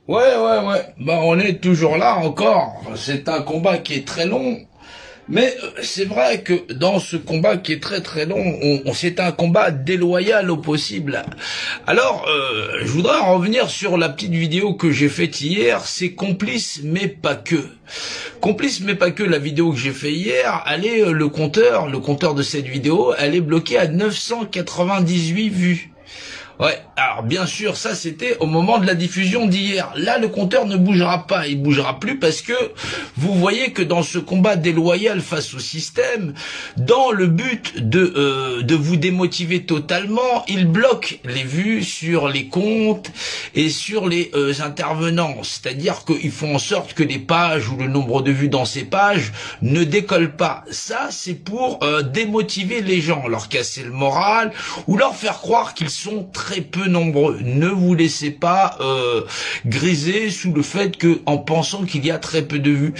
Ouais. Bah, on est toujours là encore. C'est un combat qui est très long. Mais c'est vrai que dans ce combat qui est très très long, c'est un combat déloyal au possible. Alors, je voudrais revenir sur la petite vidéo que j'ai faite hier. C'est complice mais pas que. Complice mais pas que, la vidéo que j'ai fait hier, elle est le compteur de cette vidéo, elle est bloqué à 998 vues. Ouais, alors bien sûr, ça c'était au moment de la diffusion d'hier. Là, le compteur ne bougera pas, il bougera plus parce que vous voyez que dans ce combat déloyal face au système, dans le but de vous démotiver totalement, il bloque les vues sur les comptes et sur les intervenants. C'est-à-dire qu'ils font en sorte que les pages ou le nombre de vues dans ces pages ne décollent pas. Ça, c'est pour démotiver les gens, leur casser le moral ou leur faire croire qu'ils sont très peu nombreux. Ne vous laissez pas griser sous le fait que, en pensant qu'il y a très peu de vues.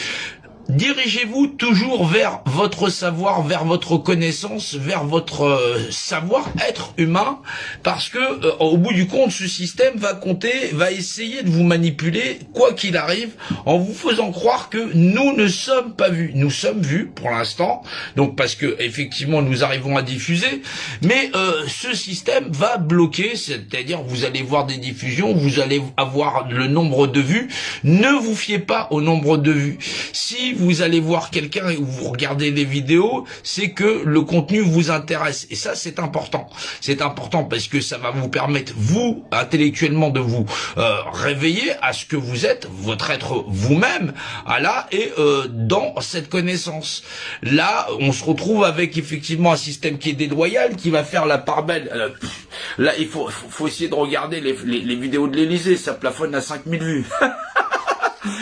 Dirigez-vous toujours vers votre savoir, vers votre connaissance, vers votre savoir-être humain, parce que au bout du compte, ce système va essayer de vous manipuler, quoi qu'il arrive, en vous faisant croire que nous ne sommes pas vus. Nous sommes vus pour l'instant, donc parce que effectivement nous arrivons à diffuser, mais ce système va bloquer, c'est-à-dire vous allez voir des diffusions, vous allez avoir le nombre de vues. Ne vous fiez pas au nombre de vues. Si vous allez voir quelqu'un et vous regardez les vidéos, c'est que le contenu vous intéresse. Et ça, c'est important. C'est important parce que ça va vous permettre, vous, intellectuellement, de vous réveiller à ce que vous êtes, votre être vous-même, et dans cette connaissance. Là, on se retrouve avec effectivement un système qui est déloyal, qui va faire la part belle. Là, il faut essayer de regarder les vidéos de l'Élysée, ça plafonne à 5000 vues.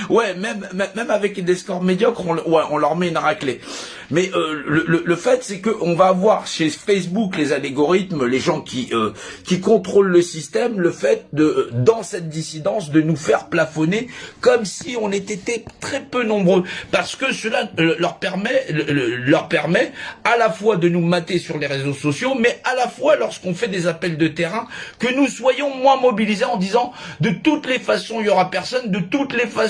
Ouais, même avec des scores médiocres, on leur met une raclée. Mais le fait, c'est que on va avoir chez Facebook les algorithmes, les gens qui contrôlent le système, le fait dans cette dissidence, de nous faire plafonner comme si on était très peu nombreux, parce que cela leur permet à la fois de nous mater sur les réseaux sociaux, mais à la fois lorsqu'on fait des appels de terrain, que nous soyons moins mobilisés en disant de toutes les façons il y aura personne, de toutes les façons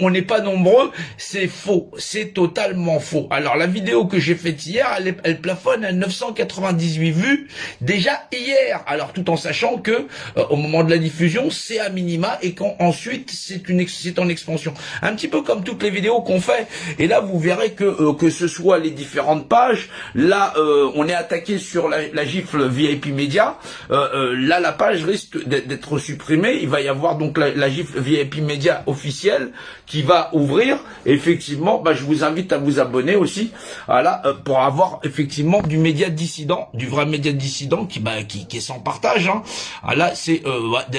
on n'est pas nombreux. C'est faux, c'est totalement faux. Alors la vidéo que j'ai faite hier, elle plafonne à 998 vues déjà hier. Alors tout en sachant que au moment de la diffusion, c'est à minima et qu'ensuite c'est en expansion. Un petit peu comme toutes les vidéos qu'on fait. Et là vous verrez que ce soit les différentes pages. Là on est attaqué sur la gifle VIP Media. Là la page risque d'être supprimée. Il va y avoir donc la gifle VIP Media officielle qui va ouvrir. Et effectivement, je vous invite à vous abonner aussi, pour avoir effectivement du média dissident, du vrai média dissident qui est sans partage. Là, c'est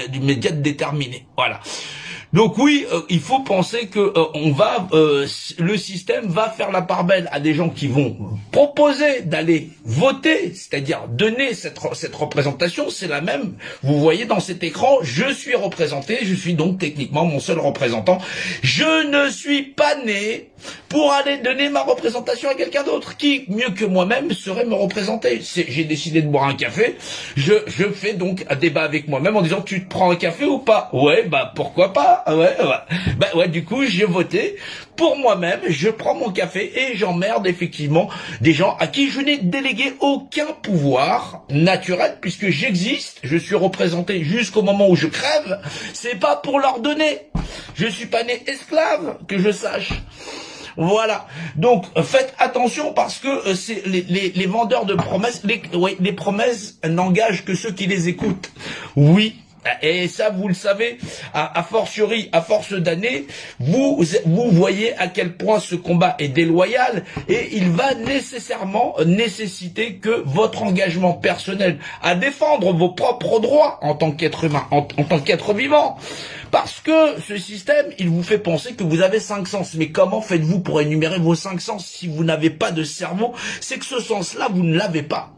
du média déterminé. Voilà. Donc oui, il faut penser que le système va faire la part belle à des gens qui vont proposer d'aller voter, c'est-à-dire donner cette représentation. C'est la même. Vous voyez dans cet écran, je suis représenté, je suis donc techniquement mon seul représentant. Je ne suis pas né pour aller donner ma représentation à quelqu'un d'autre. Qui, mieux que moi-même, serait me représenter? J'ai décidé de boire un café. Je fais donc un débat avec moi-même en disant, tu te prends un café ou pas? Ouais, pourquoi pas? Ouais, du coup, j'ai voté pour moi-même, je prends mon café et j'emmerde effectivement des gens à qui je n'ai délégué aucun pouvoir naturel puisque j'existe, je suis représenté jusqu'au moment où je crève. C'est pas pour leur donner. Je suis pas né esclave, que je sache. Voilà. Donc faites attention parce que c'est les vendeurs de promesses, les promesses n'engagent que ceux qui les écoutent. Oui. Et ça, vous le savez, à fortiori, à force d'années, vous voyez à quel point ce combat est déloyal et il va nécessairement nécessiter que votre engagement personnel à défendre vos propres droits en tant qu'être humain, en tant qu'être vivant. Parce que ce système, il vous fait penser que vous avez 5 sens. Mais comment faites-vous pour énumérer vos 5 sens si vous n'avez pas de cerveau? C'est que ce sens-là, vous ne l'avez pas.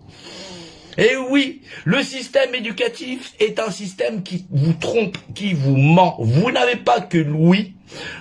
Et oui, le système éducatif est un système qui vous trompe, qui vous ment. Vous n'avez pas que l'ouïe,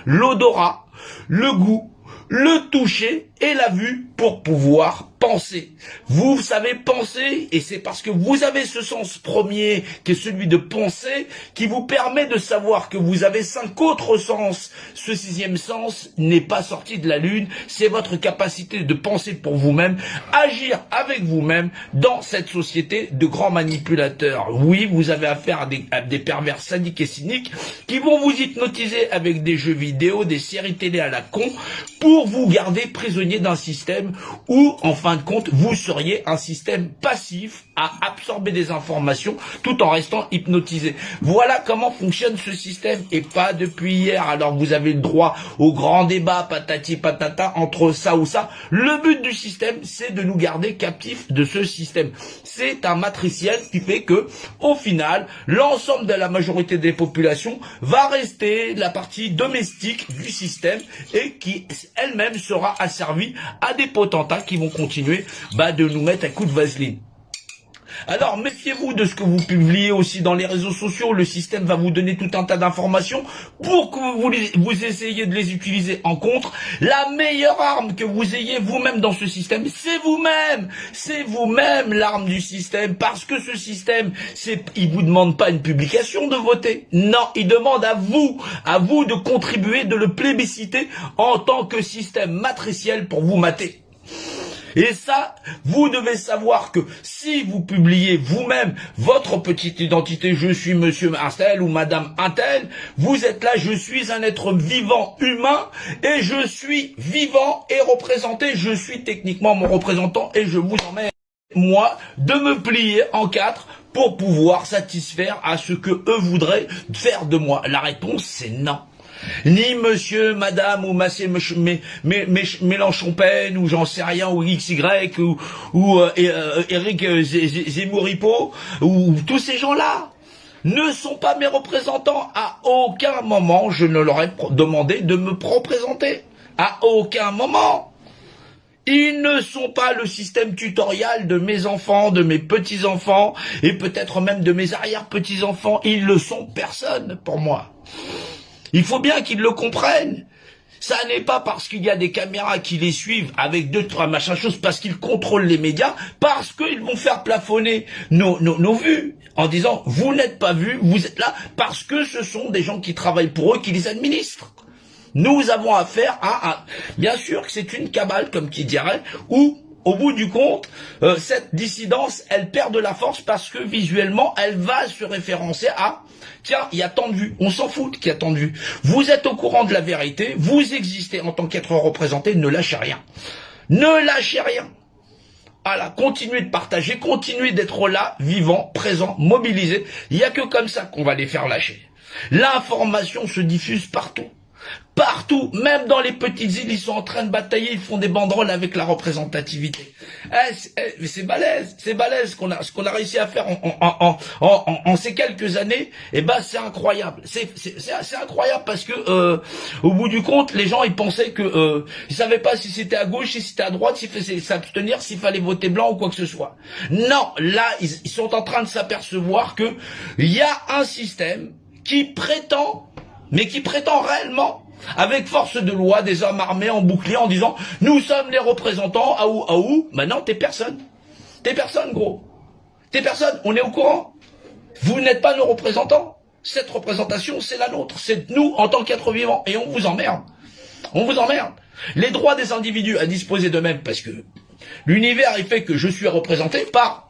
l'odorat, le goût, le toucher et la vue pour pouvoir penser. Vous savez penser, et c'est parce que vous avez ce sens premier, qui est celui de penser, qui vous permet de savoir que vous avez 5 autres sens. Ce 6e sens n'est pas sorti de la lune, c'est votre capacité de penser pour vous-même, agir avec vous-même dans cette société de grands manipulateurs. Oui, vous avez affaire à des pervers sadiques et cyniques qui vont vous hypnotiser avec des jeux vidéo, des séries télé à la con, pour vous garder prisonnier d'un système où, en fin de compte, vous seriez un système passif à absorber des informations tout en restant hypnotisé. Voilà comment fonctionne ce système, et pas depuis hier. Alors vous avez le droit au grand débat patati patata entre ça ou ça. Le but du système, c'est de nous garder captifs de ce système. C'est un matriciel qui fait que, au final, l'ensemble de la majorité des populations va rester la partie domestique du système et qui elle-même sera asservie à des potentats qui vont continuer de nous mettre un coup de vaseline. Alors, méfiez-vous de ce que vous publiez aussi dans les réseaux sociaux. Le système va vous donner tout un tas d'informations pour que vous essayiez de les utiliser en contre. La meilleure arme que vous ayez vous-même dans ce système, c'est vous-même. C'est vous-même l'arme du système. Parce que ce système, il vous demande pas une publication de voter. Non, il demande à vous de contribuer, de le plébisciter en tant que système matriciel pour vous mater. Et ça, vous devez savoir que si vous publiez vous-même votre petite identité, je suis monsieur Intel ou madame Intel, vous êtes là, je suis un être vivant humain et je suis vivant et représenté, je suis techniquement mon représentant et je vous emmène, moi, de me plier en 4 pour pouvoir satisfaire à ce que eux voudraient faire de moi. La réponse, c'est non. Ni monsieur, madame ou monsieur Mélenchon-Pen ou j'en sais rien ou XY ou Eric Zemmouripo ou tous ces gens-là ne sont pas mes représentants. À aucun moment je ne leur ai demandé de me représenter. À aucun moment. Ils ne sont pas le système tutoriel de mes enfants, de mes petits-enfants et peut-être même de mes arrière-petits-enfants. Ils ne sont personne pour moi. Il faut bien qu'ils le comprennent. Ça n'est pas parce qu'il y a des caméras qui les suivent avec 2, 3 machins choses, parce qu'ils contrôlent les médias, parce qu'ils vont faire plafonner nos vues, en disant, vous n'êtes pas vus, vous êtes là, parce que ce sont des gens qui travaillent pour eux, qui les administrent. Nous avons affaire à bien sûr que c'est une cabale, comme qui dirait, où, au bout du compte, cette dissidence, elle perd de la force parce que visuellement, elle va se référencer à tiens, il y a tant de vues, on s'en fout qu'il y a tant de vues. Vous êtes au courant de la vérité, vous existez en tant qu'être représenté, ne lâchez rien. Ne lâchez rien. Voilà, continuez de partager, continuez d'être là, vivant, présent, mobilisé. Il n'y a que comme ça qu'on va les faire lâcher. L'information se diffuse partout. Partout, même dans les petites îles, ils sont en train de batailler, ils font des banderoles avec la représentativité. C'est balèze ce qu'on a réussi à faire en ces quelques années. Et c'est incroyable. C'est incroyable parce que au bout du compte, les gens ils pensaient que ils savaient pas si c'était à gauche, si c'était à droite, s'il fallait s'abstenir, s'il fallait voter blanc ou quoi que ce soit. Non, là ils sont en train de s'apercevoir que il y a un système qui prétend, mais qui prétend réellement, avec force de loi, des hommes armés en bouclier en disant « Nous sommes les représentants, aou. » Non, t'es personne. T'es personne, gros. T'es personne, on est au courant. Vous n'êtes pas nos représentants. Cette représentation, c'est la nôtre. C'est nous en tant qu'êtres vivants. Et on vous emmerde. On vous emmerde. Les droits des individus à disposer d'eux-mêmes, parce que l'univers, il fait que je suis représenté par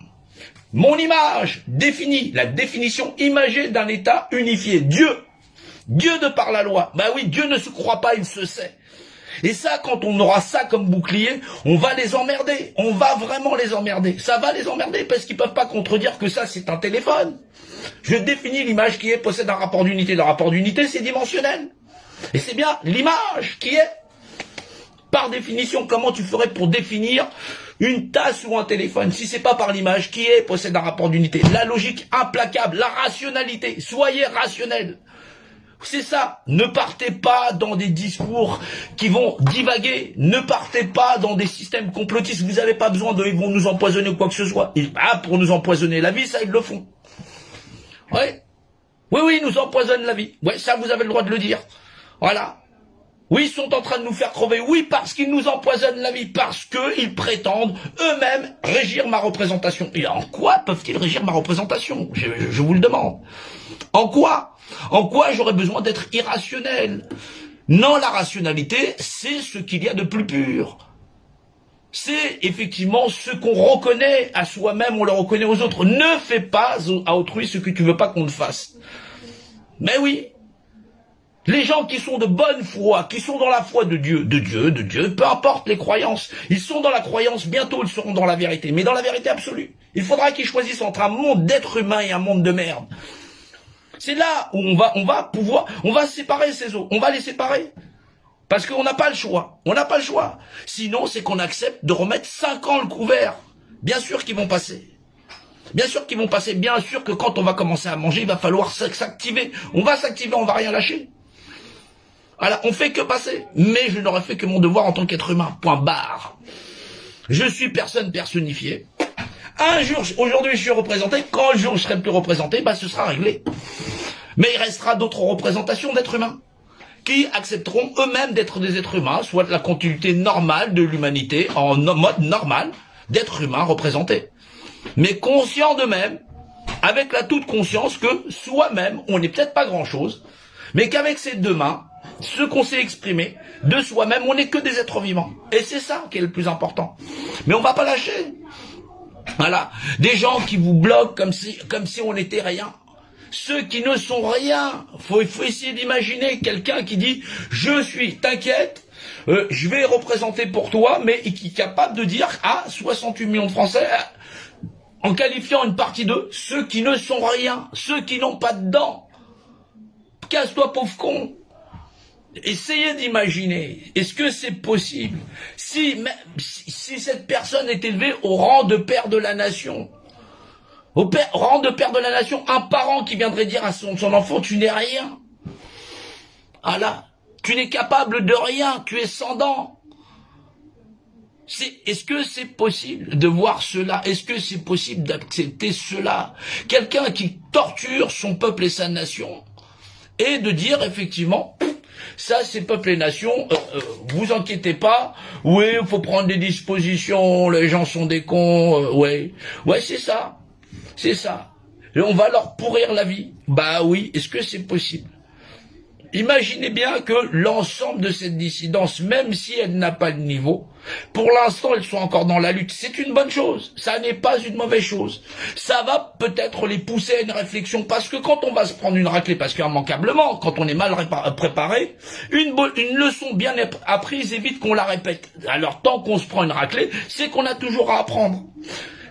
mon image définie, la définition imagée d'un état unifié. Dieu de par la loi. Oui, Dieu ne se croit pas, il se sait. Et ça, quand on aura ça comme bouclier, on va les emmerder. On va vraiment les emmerder. Ça va les emmerder parce qu'ils peuvent pas contredire que ça, c'est un téléphone. Je définis l'image qui possède un rapport d'unité. Le rapport d'unité, c'est dimensionnel. Et c'est bien l'image qui est. Par définition, comment tu ferais pour définir une tasse ou un téléphone si c'est pas par l'image qui possède un rapport d'unité? La logique implacable, la rationalité. Soyez rationnel. C'est ça. Ne partez pas dans des discours qui vont divaguer. Ne partez pas dans des systèmes complotistes. Vous n'avez pas besoin ils vont nous empoisonner ou quoi que ce soit. Pour nous empoisonner la vie, ça, ils le font. Ouais. Oui, ils nous empoisonnent la vie. Ouais, ça, vous avez le droit de le dire. Voilà. Oui, ils sont en train de nous faire crever. Oui, parce qu'ils nous empoisonnent la vie. Parce qu'ils prétendent eux-mêmes régir ma représentation. Et en quoi peuvent-ils régir ma représentation? Je vous le demande. En quoi? En quoi j'aurais besoin d'être irrationnel? Non, la rationalité, c'est ce qu'il y a de plus pur. C'est effectivement ce qu'on reconnaît à soi-même, on le reconnaît aux autres. Ne fais pas à autrui ce que tu veux pas qu'on te fasse. Mais oui, les gens qui sont de bonne foi, qui sont dans la foi de Dieu, peu importe les croyances, ils sont dans la croyance, bientôt ils seront dans la vérité, mais dans la vérité absolue. Il faudra qu'ils choisissent entre un monde d'êtres humains et un monde de merde. C'est là où on va séparer ces eaux, on va les séparer. Parce qu'on n'a pas le choix, on n'a pas le choix. Sinon, c'est qu'on accepte de remettre 5 ans le couvert. Bien sûr qu'ils vont passer. Bien sûr qu'ils vont passer, bien sûr que quand on va commencer à manger, il va falloir s'activer. On va s'activer, on va rien lâcher. Voilà, on fait que passer. Mais je n'aurais fait que mon devoir en tant qu'être humain. Point barre. Je suis personne personnifiée. Un jour, aujourd'hui je suis représenté, quand le jour je serai plus représenté, ce sera réglé. Mais il restera d'autres représentations d'êtres humains qui accepteront eux-mêmes d'être des êtres humains, soit la continuité normale de l'humanité, en mode normal, d'êtres humains représentés. Mais conscients d'eux-mêmes, avec la toute conscience que soi-même, on n'est peut-être pas grand-chose, mais qu'avec ces deux mains, ce qu'on s'est exprimé, de soi-même, on n'est que des êtres vivants. Et c'est ça qui est le plus important. Mais on va pas lâcher. Voilà. Des gens qui vous bloquent comme si on n'était rien. Ceux qui ne sont rien. Faut essayer d'imaginer quelqu'un qui dit, t'inquiète, je vais représenter pour toi, mais qui est capable de dire à 68 millions de Français, en qualifiant une partie d'eux, ceux qui ne sont rien, ceux qui n'ont pas de dents. Casse-toi, pauvre con. Essayez d'imaginer, est-ce que c'est possible si cette personne est élevée au rang de père de la nation, au rang de père de la nation, un parent qui viendrait dire à son enfant, tu n'es rien. Ah là, tu n'es capable de rien, tu es sans dents. Est-ce que c'est possible de voir cela? Est-ce que c'est possible d'accepter cela? Quelqu'un qui torture son peuple et sa nation, et de dire effectivement, ça c'est peuple et nation, vous inquiétez pas, oui, il faut prendre des dispositions, les gens sont des cons, ouais, c'est ça, et on va leur pourrir la vie. Bah oui, est-ce que c'est possible? Imaginez bien que l'ensemble de cette dissidence, même si elle n'a pas le niveau, pour l'instant, elles sont encore dans la lutte. C'est une bonne chose. Ça n'est pas une mauvaise chose. Ça va peut-être les pousser à une réflexion, parce que quand on va se prendre une raclée, parce qu'immanquablement, quand on est mal préparé, une leçon bien apprise évite qu'on la répète. Alors, tant qu'on se prend une raclée, c'est qu'on a toujours à apprendre.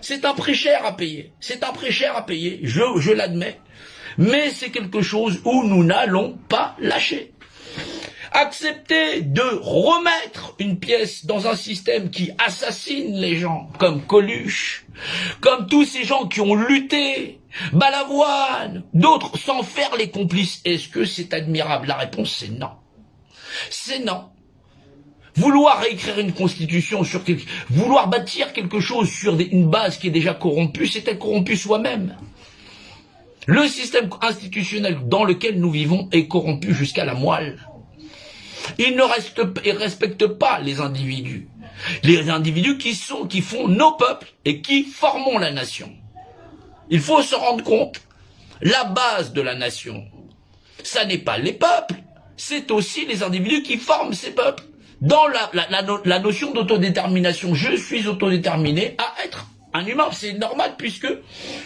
C'est un prix cher à payer. Je l'admets. Mais c'est quelque chose où nous n'allons pas lâcher. Accepter de remettre une pièce dans un système qui assassine les gens, comme Coluche, comme tous ces gens qui ont lutté, Balavoine, d'autres, sans faire les complices. Est-ce que c'est admirable? La réponse c'est non. C'est non. Vouloir réécrire une constitution vouloir bâtir quelque chose sur une base qui est déjà corrompue, c'est être corrompu soi-même. Le système institutionnel dans lequel nous vivons est corrompu jusqu'à la moelle. Il ne respecte pas les individus. Les individus qui font nos peuples et qui formons la nation. Il faut se rendre compte, la base de la nation, ça n'est pas les peuples, c'est aussi les individus qui forment ces peuples. Dans la notion d'autodétermination, je suis autodéterminé à être un humain, c'est normal puisque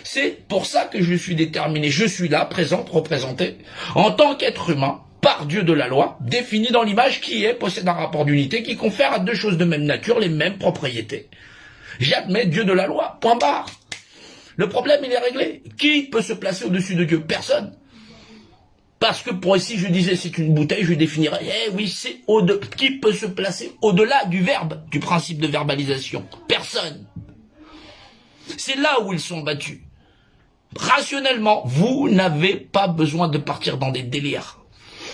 c'est pour ça que je suis déterminé. Je suis là, présente, représenté, en tant qu'être humain, par Dieu de la loi, défini dans l'image qui possède un rapport d'unité qui confère à deux choses de même nature les mêmes propriétés. J'admets Dieu de la loi, point barre. Le problème, il est réglé. Qui peut se placer au-dessus de Dieu? Personne. Parce que pour ici, je disais, c'est une bouteille, je définirais, oui, c'est qui peut se placer au-delà du verbe, du principe de verbalisation? Personne. C'est là où ils sont battus. Rationnellement, vous n'avez pas besoin de partir dans des délires.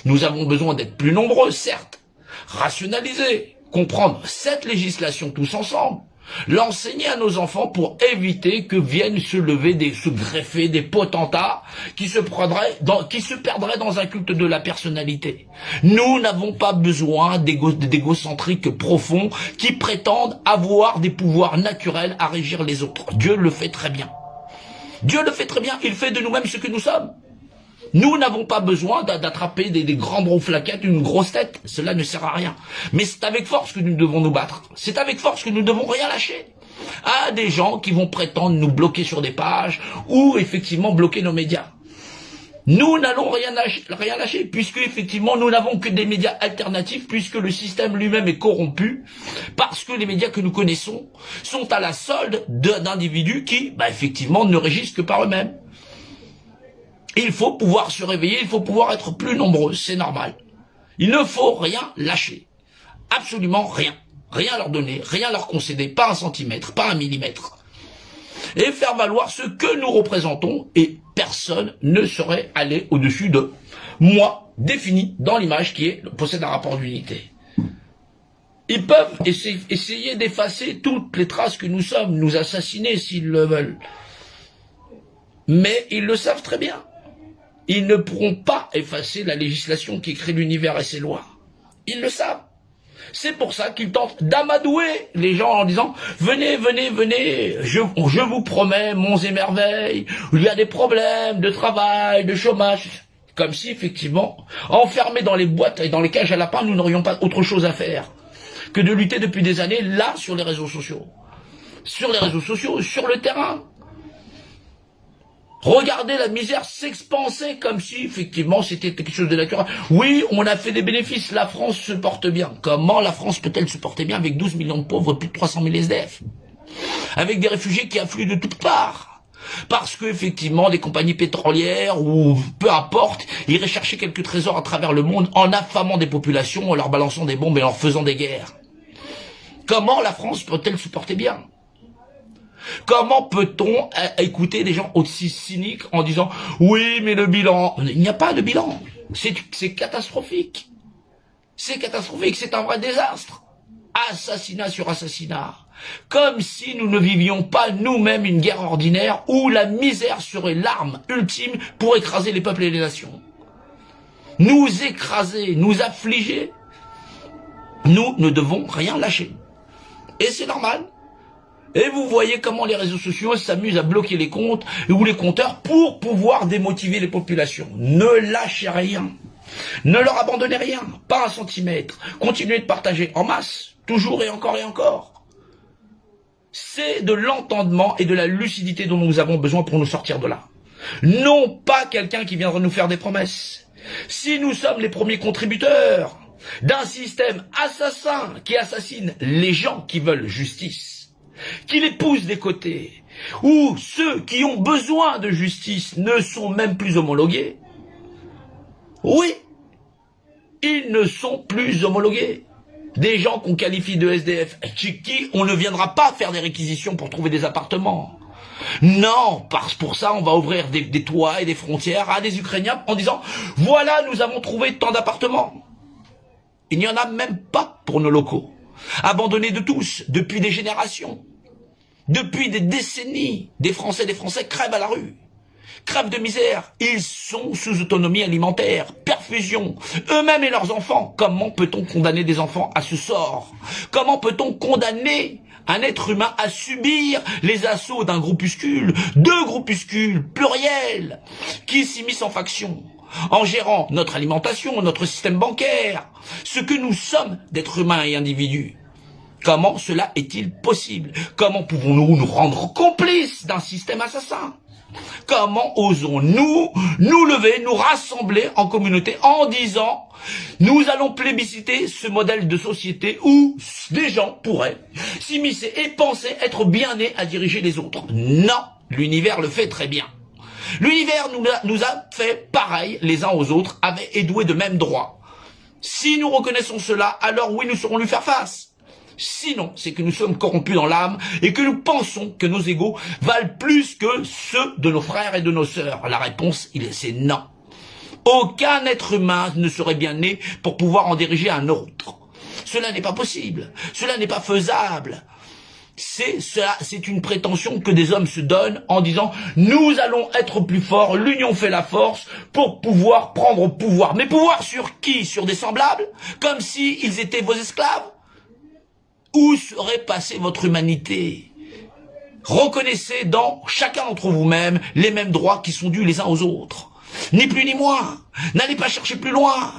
Nous avons besoin d'être plus nombreux, certes. Rationaliser, comprendre cette législation tous ensemble. L'enseigner à nos enfants pour éviter que viennent se greffer des potentats qui se perdraient dans un culte de la personnalité. Nous n'avons pas besoin d'égocentriques profonds qui prétendent avoir des pouvoirs naturels à régir les autres. Dieu le fait très bien. Dieu le fait très bien, il fait de nous-mêmes ce que nous sommes. Nous n'avons pas besoin d'attraper des grands bronflaquettes, une grosse tête. Cela ne sert à rien. Mais c'est avec force que nous devons nous battre. C'est avec force que nous ne devons rien lâcher. À des gens qui vont prétendre nous bloquer sur des pages ou effectivement bloquer nos médias. Nous n'allons rien lâcher puisque effectivement nous n'avons que des médias alternatifs puisque le système lui-même est corrompu parce que les médias que nous connaissons sont à la solde d'individus qui, effectivement, ne régissent que par eux-mêmes. Il faut pouvoir se réveiller, il faut pouvoir être plus nombreux, c'est normal. Il ne faut rien lâcher. Absolument rien. Rien leur donner, rien leur concéder, pas un centimètre, pas un millimètre. Et faire valoir ce que nous représentons, et personne ne saurait aller au-dessus de moi, défini dans l'image qui possède un rapport d'unité. Ils peuvent essayer d'effacer toutes les traces que nous sommes, nous assassiner s'ils le veulent. Mais ils le savent très bien. Ils ne pourront pas effacer la législation qui crée l'univers et ses lois. Ils le savent. C'est pour ça qu'ils tentent d'amadouer les gens en disant « Venez, venez, venez, je vous promets monts et merveilles, il y a des problèmes de travail, de chômage. » Comme si, effectivement, enfermés dans les boîtes et dans les cages à lapins, nous n'aurions pas autre chose à faire que de lutter depuis des années, là, sur les réseaux sociaux. Sur les réseaux sociaux, sur le terrain. Regardez la misère s'expanser comme si, effectivement, c'était quelque chose de naturel. Oui, on a fait des bénéfices, la France se porte bien. Comment la France peut-elle se porter bien avec 12 millions de pauvres, plus de 300 000 SDF? Avec des réfugiés qui affluent de toutes parts. Parce que, effectivement, des compagnies pétrolières, ou peu importe, iraient chercher quelques trésors à travers le monde en affamant des populations, en leur balançant des bombes et en leur faisant des guerres. Comment la France peut-elle se porter bien? Comment peut-on écouter des gens aussi cyniques en disant « Oui, mais le bilan... » Il n'y a pas de bilan. C'est catastrophique. C'est catastrophique, c'est un vrai désastre. Assassinat sur assassinat. Comme si nous ne vivions pas nous-mêmes une guerre ordinaire où la misère serait l'arme ultime pour écraser les peuples et les nations. Nous écraser, nous affliger. Nous ne devons rien lâcher. Et c'est normal. Et vous voyez comment les réseaux sociaux s'amusent à bloquer les comptes ou les compteurs pour pouvoir démotiver les populations. Ne lâchez rien. Ne leur abandonnez rien. Pas un centimètre. Continuez de partager en masse. Toujours et encore et encore. C'est de l'entendement et de la lucidité dont nous avons besoin pour nous sortir de là. Non pas quelqu'un qui viendra nous faire des promesses. Si nous sommes les premiers contributeurs d'un système assassin qui assassine les gens qui veulent justice, qui les pousse des côtés, où ceux qui ont besoin de justice ne sont même plus homologués. Oui, ils ne sont plus homologués. Des gens qu'on qualifie de SDF, chez qui on ne viendra pas faire des réquisitions pour trouver des appartements. Non, parce pour ça on va ouvrir des toits et des frontières à des Ukrainiens en disant « Voilà, nous avons trouvé tant d'appartements ». Il n'y en a même pas pour nos locaux. Abandonnés de tous, depuis des générations. Depuis des décennies, des Français crèvent à la rue. Crèvent de misère. Ils sont sous autonomie alimentaire, perfusion. Eux-mêmes et leurs enfants. Comment peut-on condamner des enfants à ce sort? Comment peut-on condamner un être humain à subir les assauts d'un groupuscule, deux groupuscules, pluriels, qui s'immiscent en faction, en gérant notre alimentation, notre système bancaire, ce que nous sommes d'êtres humains et individus? Comment cela est-il possible? Comment pouvons-nous nous rendre complices d'un système assassin? Comment osons-nous nous lever, nous rassembler en communauté en disant « Nous allons plébisciter ce modèle de société où des gens pourraient s'immiscer et penser être bien nés à diriger les autres ». Non, l'univers le fait très bien. L'univers nous a fait pareil les uns aux autres, et doués de mêmes droits. Si nous reconnaissons cela, alors oui, nous saurons lui faire face. Sinon, c'est que nous sommes corrompus dans l'âme et que nous pensons que nos égos valent plus que ceux de nos frères et de nos sœurs. La réponse, c'est non. Aucun être humain ne serait bien né pour pouvoir en diriger un autre. Cela n'est pas possible. Cela n'est pas faisable. C'est une prétention que des hommes se donnent en disant « Nous allons être plus forts, l'union fait la force pour pouvoir prendre pouvoir. » Mais pouvoir sur qui? Sur des semblables? Comme s'ils étaient vos esclaves? Où serait passée votre humanité? Reconnaissez dans chacun d'entre vous-même les mêmes droits qui sont dus les uns aux autres. Ni plus ni moins. N'allez pas chercher plus loin.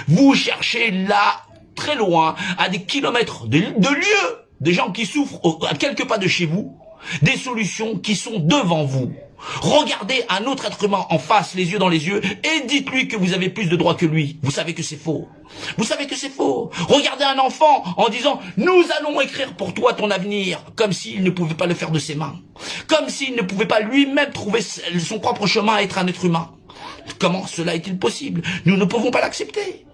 Vous cherchez là, très loin, à des kilomètres de lieux, des gens qui souffrent à quelques pas de chez vous, des solutions qui sont devant vous. Regardez un autre être humain en face, les yeux dans les yeux, et dites-lui que vous avez plus de droits que lui. Vous savez que c'est faux. Vous savez que c'est faux. Regardez un enfant en disant « Nous allons écrire pour toi ton avenir », comme s'il ne pouvait pas le faire de ses mains. Comme s'il ne pouvait pas lui-même trouver son propre chemin à être un être humain. Comment cela est-il possible? Nous ne pouvons pas l'accepter.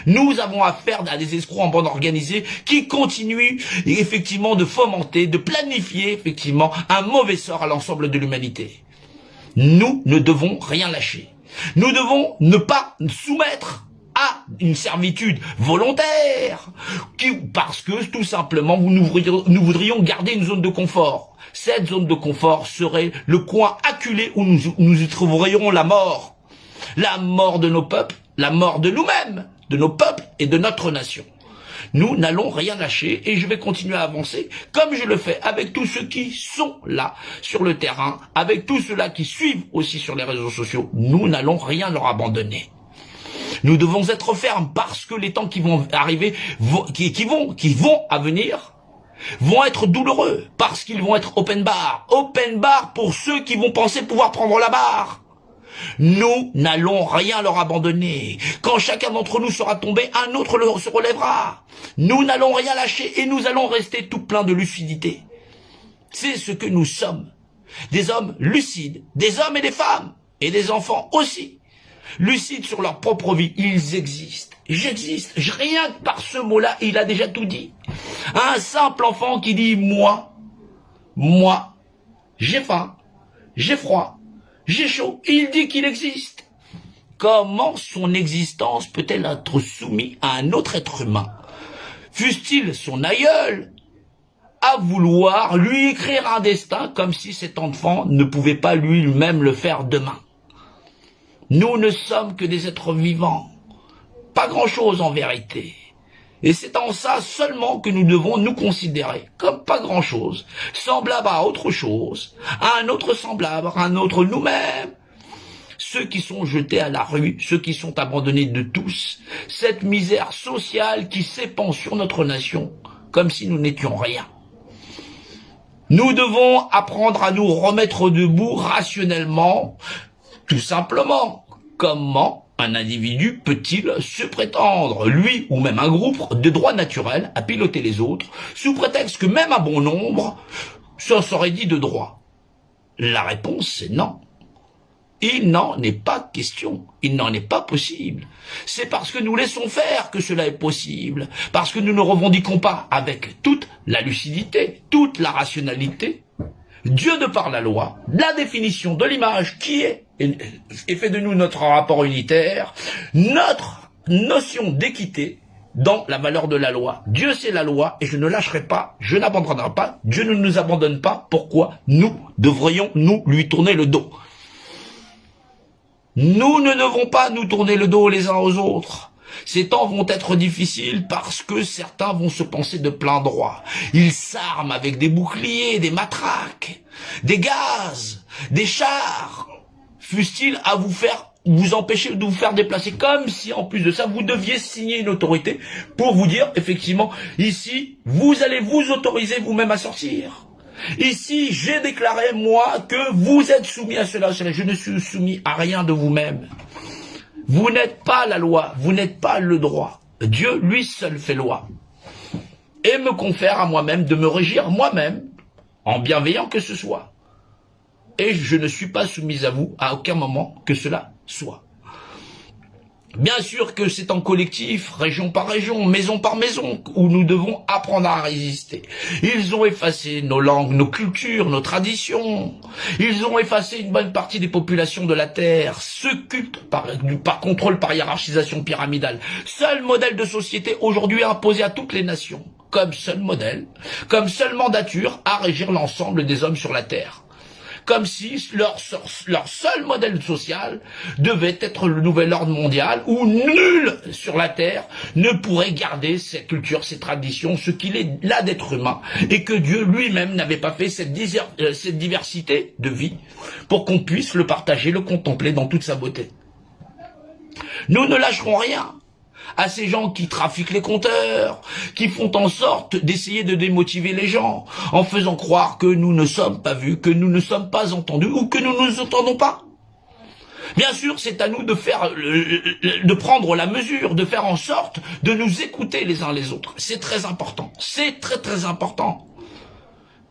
Nous avons affaire à des escrocs en bande organisée qui continuent effectivement de fomenter, de planifier effectivement un mauvais sort à l'ensemble de l'humanité. Nous ne devons rien lâcher. Nous devons ne pas soumettre à une servitude volontaire, parce que tout simplement nous voudrions garder une zone de confort. Cette zone de confort serait le coin acculé où nous y trouverions la mort de nos peuples, la mort de nous-mêmes, de nos peuples et de notre nation. Nous n'allons rien lâcher et je vais continuer à avancer comme je le fais avec tous ceux qui sont là sur le terrain, avec tous ceux-là qui suivent aussi sur les réseaux sociaux. Nous n'allons rien leur abandonner. Nous devons être fermes parce que les temps qui vont arriver, qui vont à venir, vont être douloureux parce qu'ils vont être open bar. Open bar pour ceux qui vont penser pouvoir prendre la barre. Nous n'allons rien leur abandonner. Quand chacun d'entre nous sera tombé, un autre se relèvera. Nous n'allons rien lâcher et nous allons rester tout plein de lucidité. C'est ce que nous sommes. Des hommes lucides, des hommes et des femmes, et des enfants aussi. Lucides sur leur propre vie, ils existent. J'existe. Rien que par ce mot-là, il a déjà tout dit. Un simple enfant qui dit « moi, j'ai faim, j'ai froid, j'ai chaud », il dit qu'il existe. Comment son existence peut-elle être soumise à un autre être humain? Fût-il son aïeul, à vouloir lui écrire un destin comme si cet enfant ne pouvait pas lui-même le faire demain. Nous ne sommes que des êtres vivants, pas grand-chose en vérité. Et c'est en ça seulement que nous devons nous considérer comme pas grand-chose, semblable à autre chose, à un autre semblable, à un autre nous-mêmes. Ceux qui sont jetés à la rue, ceux qui sont abandonnés de tous, cette misère sociale qui s'épand sur notre nation, comme si nous n'étions rien. Nous devons apprendre à nous remettre debout rationnellement, tout simplement. Comment un individu peut-il se prétendre, lui ou même un groupe, de droit naturel à piloter les autres, sous prétexte que même un bon nombre s'en serait dit de droit? La réponse c'est non. Il n'en est pas question, il n'en est pas possible. C'est parce que nous laissons faire que cela est possible, parce que nous ne revendiquons pas avec toute la lucidité, toute la rationalité, Dieu de par la loi, la définition de l'image qui est et fait de nous notre rapport unitaire, notre notion d'équité dans la valeur de la loi. Dieu c'est la loi et je ne lâcherai pas, je n'abandonnerai pas, Dieu ne nous abandonne pas, pourquoi nous devrions nous lui tourner le dos? Nous ne devons pas nous tourner le dos les uns aux autres. Ces temps vont être difficiles parce que certains vont se penser de plein droit. Ils s'arment avec des boucliers, des matraques, des gaz, des chars. Fût-il à vous empêcher de vous faire déplacer, comme si en plus de ça, vous deviez signer une autorité pour vous dire, effectivement, ici, vous allez vous autoriser vous-même à sortir. Ici, j'ai déclaré, moi, que vous êtes soumis à cela. Je ne suis soumis à rien de vous-même. Vous n'êtes pas la loi, vous n'êtes pas le droit. Dieu, lui seul, fait loi. Et me confère à moi-même de me régir moi-même, en bienveillant que ce soit. Et je ne suis pas soumis à vous à aucun moment que cela soit. Bien sûr que c'est en collectif, région par région, maison par maison, où nous devons apprendre à résister. Ils ont effacé nos langues, nos cultures, nos traditions. Ils ont effacé une bonne partie des populations de la Terre. Ce culte par contrôle, par hiérarchisation pyramidale. Seul modèle de société aujourd'hui imposé à toutes les nations. comme seul modèle, comme seule mandature à régir l'ensemble des hommes sur la terre. Comme si leur seul modèle social devait être le nouvel ordre mondial où nul sur la terre ne pourrait garder ses cultures, ses traditions, ce qu'il est là d'être humain, et que Dieu lui-même n'avait pas fait cette diversité de vie pour qu'on puisse le partager, le contempler dans toute sa beauté. Nous ne lâcherons rien à ces gens qui trafiquent les compteurs, qui font en sorte d'essayer de démotiver les gens, en faisant croire que nous ne sommes pas vus, que nous ne sommes pas entendus, ou que nous ne nous entendons pas. Bien sûr, c'est à nous de prendre la mesure, de faire en sorte de nous écouter les uns les autres. C'est très important. C'est très très important.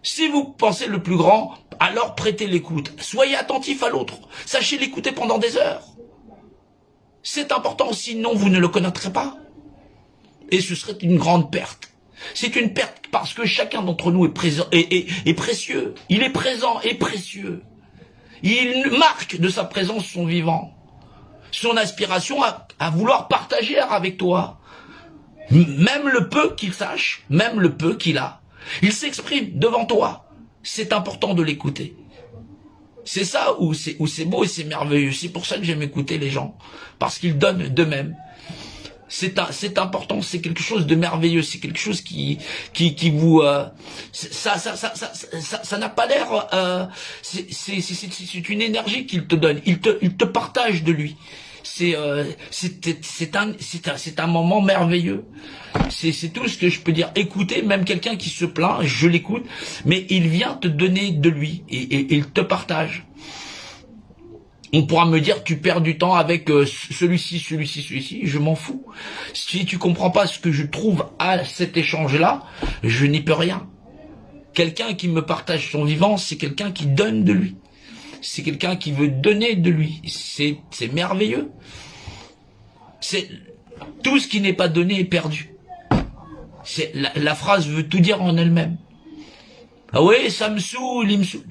Si vous pensez le plus grand, alors prêtez l'écoute. Soyez attentif à l'autre. Sachez l'écouter pendant des heures. C'est important, sinon vous ne le connaîtrez pas. Et ce serait une grande perte. C'est une perte parce que chacun d'entre nous est présent est précieux. Il est présent et précieux. Il marque de sa présence son vivant, son aspiration à vouloir partager avec toi. Même le peu qu'il sache, même le peu qu'il a. Il s'exprime devant toi. C'est important de l'écouter. C'est ça où c'est beau et c'est merveilleux. C'est pour ça que j'aime écouter les gens. Parce qu'ils donnent d'eux-mêmes. C'est important, c'est quelque chose de merveilleux, c'est quelque chose qui vous ça n'a pas l'air c'est une énergie qu'il te donne, il te partage de lui. C'est un moment merveilleux. C'est tout ce que je peux dire. Écoutez, même quelqu'un qui se plaint, je l'écoute, mais il vient te donner de lui et il te partage. On pourra me dire tu perds du temps avec celui-ci, je m'en fous. Si tu comprends pas ce que je trouve à cet échange-là, je n'y peux rien. Quelqu'un qui me partage son vivant, c'est quelqu'un qui donne de lui. C'est quelqu'un qui veut donner de lui. C'est merveilleux. C'est tout ce qui n'est pas donné est perdu. C'est la phrase veut tout dire en elle-même. Ah oui, ça me saoule, il me saoule.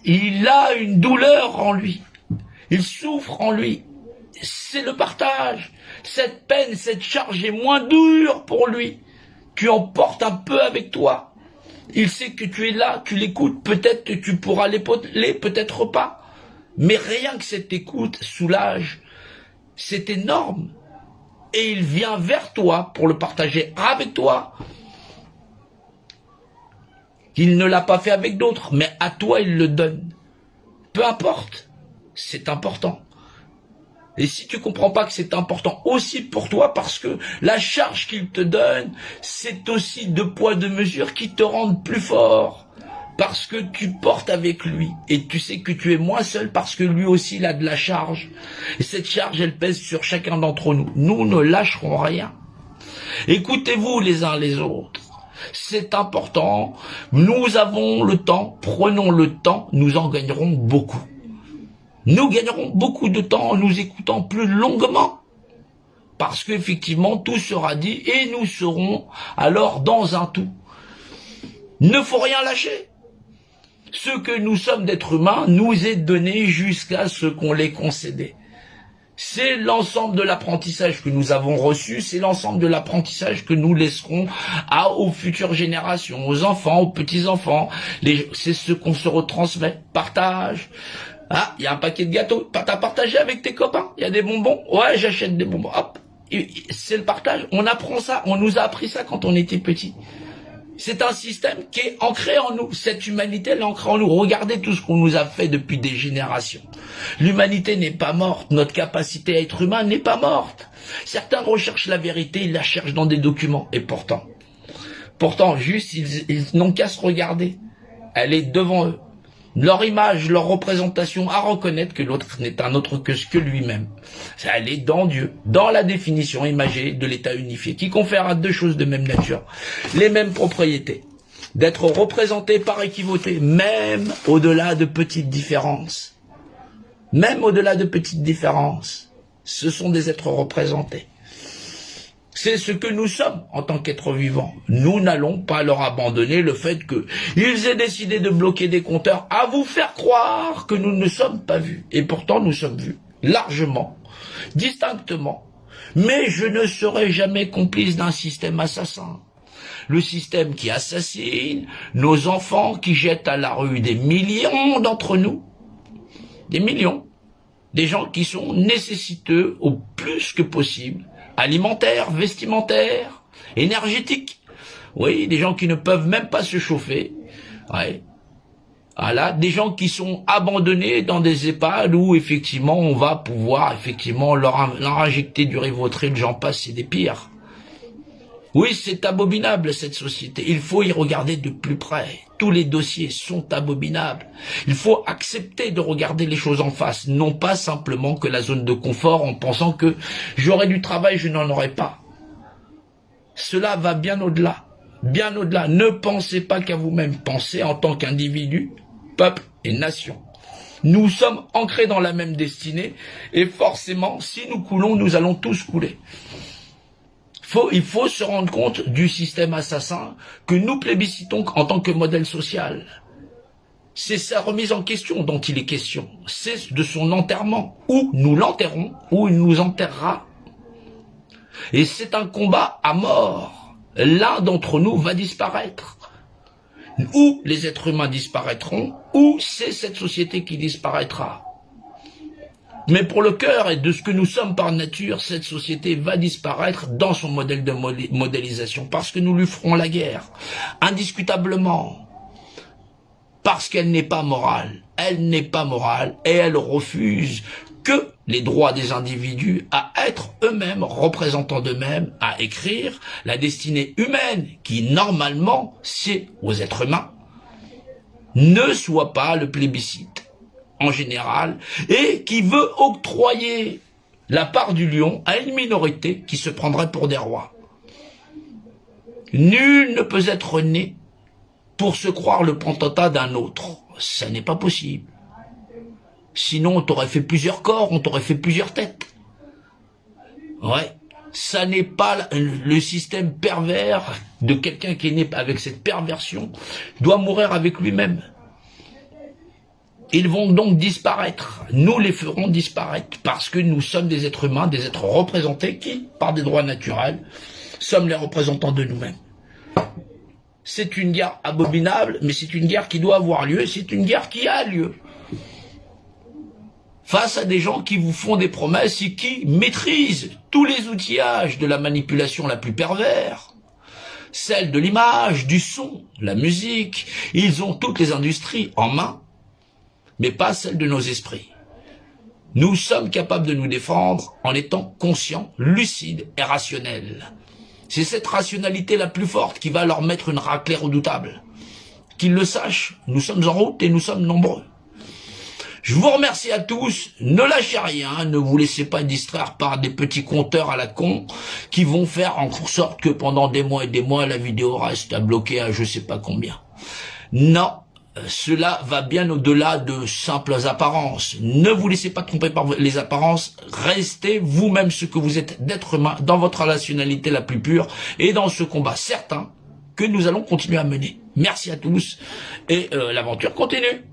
Il a une douleur en lui. Il souffre en lui. C'est le partage. Cette peine, cette charge est moins dure pour lui. Tu en portes un peu avec toi. Il sait que tu es là, tu l'écoutes. Peut-être que tu pourras l'épauler, peut-être pas. Mais rien que cette écoute soulage. C'est énorme. Et il vient vers toi pour le partager avec toi. Il ne l'a pas fait avec d'autres, mais à toi il le donne. Peu importe, c'est important. Et si tu comprends pas que c'est important aussi pour toi, parce que la charge qu'il te donne, c'est aussi deux poids, deux mesures qui te rendent plus fort. Parce que tu portes avec lui. Et tu sais que tu es moins seul parce que lui aussi il a de la charge. Et cette charge, elle pèse sur chacun d'entre nous. Nous ne lâcherons rien. Écoutez-vous les uns les autres. C'est important, nous avons le temps, prenons le temps, nous en gagnerons beaucoup. Nous gagnerons beaucoup de temps en nous écoutant plus longuement. Parce qu'effectivement, tout sera dit et nous serons alors dans un tout. Ne faut rien lâcher. Ce que nous sommes d'êtres humains nous est donné jusqu'à ce qu'on l'ait concédé. C'est l'ensemble de l'apprentissage que nous avons reçu, c'est l'ensemble de l'apprentissage que nous laisserons aux futures générations, aux enfants, aux petits-enfants. C'est ce qu'on se retransmet. Partage. Ah, il y a un paquet de gâteaux. T'as partagé avec tes copains? Il y a des bonbons? Ouais, j'achète des bonbons. Hop. C'est le partage. On apprend ça. On nous a appris ça quand on était petit. C'est un système qui est ancré en nous. Cette humanité, elle est ancrée en nous. Regardez tout ce qu'on nous a fait depuis des générations. L'humanité n'est pas morte. Notre capacité à être humain n'est pas morte. Certains recherchent la vérité, ils la cherchent dans des documents. Et pourtant, juste, ils n'ont qu'à se regarder. Elle est devant eux. Leur image, leur représentation à reconnaître que l'autre n'est un autre que ce que lui-même. Elle est dans Dieu, dans la définition imagée de l'état unifié, qui confère à deux choses de même nature les mêmes propriétés, d'être représenté par équivauté, même au-delà de petites différences. Même au-delà de petites différences, ce sont des êtres représentés. C'est ce que nous sommes en tant qu'êtres vivants. Nous n'allons pas leur abandonner le fait qu'ils aient décidé de bloquer des compteurs à vous faire croire que nous ne sommes pas vus. Et pourtant nous sommes vus, largement, distinctement. Mais je ne serai jamais complice d'un système assassin. le système qui assassine, nos enfants qui jettent à la rue des millions d'entre nous, des millions, des gens qui sont nécessiteux au plus que possible, alimentaires, vestimentaires, énergétiques, oui, des gens qui ne peuvent même pas se chauffer, ouais. Voilà, des gens qui sont abandonnés dans des EHPAD où effectivement on va pouvoir effectivement leur injecter du Rivotril, j'en passe, c'est des pires. Oui, c'est abominable cette société, il faut y regarder de plus près. Tous les dossiers sont abominables. Il faut accepter de regarder les choses en face, non pas simplement que la zone de confort en pensant que j'aurai du travail, je n'en aurai pas. Cela va bien au-delà, bien au-delà. Ne pensez pas qu'à vous-même, pensez en tant qu'individu, peuple et nation. Nous sommes ancrés dans la même destinée et forcément, si nous coulons, nous allons tous couler. Il faut se rendre compte du système assassin que nous plébiscitons en tant que modèle social. C'est sa remise en question dont il est question. C'est de son enterrement. Ou nous l'enterrons, ou il nous enterrera. Et c'est un combat à mort. L'un d'entre nous va disparaître. Ou les êtres humains disparaîtront, ou c'est cette société qui disparaîtra. Mais pour le cœur et de ce que nous sommes par nature, cette société va disparaître dans son modèle de modélisation, parce que nous lui ferons la guerre, indiscutablement, parce qu'elle n'est pas morale. Elle n'est pas morale et elle refuse que les droits des individus à être eux-mêmes représentants d'eux-mêmes, à écrire la destinée humaine qui, normalement, c'est aux êtres humains, ne soit pas le plébiscite en général, et qui veut octroyer la part du lion à une minorité qui se prendrait pour des rois. Nul ne peut être né pour se croire le potentat d'un autre. Ça n'est pas possible. Sinon, on t'aurait fait plusieurs corps, on t'aurait fait plusieurs têtes. Ouais. Ça n'est pas le système pervers de quelqu'un qui est né avec cette perversion, doit mourir avec lui-même. Ils vont donc disparaître. Nous les ferons disparaître parce que nous sommes des êtres humains, des êtres représentés qui, par des droits naturels, sommes les représentants de nous-mêmes. C'est une guerre abominable, mais c'est une guerre qui doit avoir lieu, c'est une guerre qui a lieu. Face à des gens qui vous font des promesses et qui maîtrisent tous les outillages de la manipulation la plus pervers, celle de l'image, du son, la musique, ils ont toutes les industries en main, mais pas celle de nos esprits. Nous sommes capables de nous défendre en étant conscients, lucides et rationnels. C'est cette rationalité la plus forte qui va leur mettre une raclée redoutable. Qu'ils le sachent, nous sommes en route et nous sommes nombreux. Je vous remercie à tous, ne lâchez rien, ne vous laissez pas distraire par des petits compteurs à la con qui vont faire en sorte que pendant des mois et des mois, la vidéo reste bloquée à je sais pas combien. Non, cela va bien au-delà de simples apparences. Ne vous laissez pas tromper par les apparences, restez vous-même ce que vous êtes d'être humain dans votre rationalité la plus pure et dans ce combat certain que nous allons continuer à mener. Merci à tous et l'aventure continue.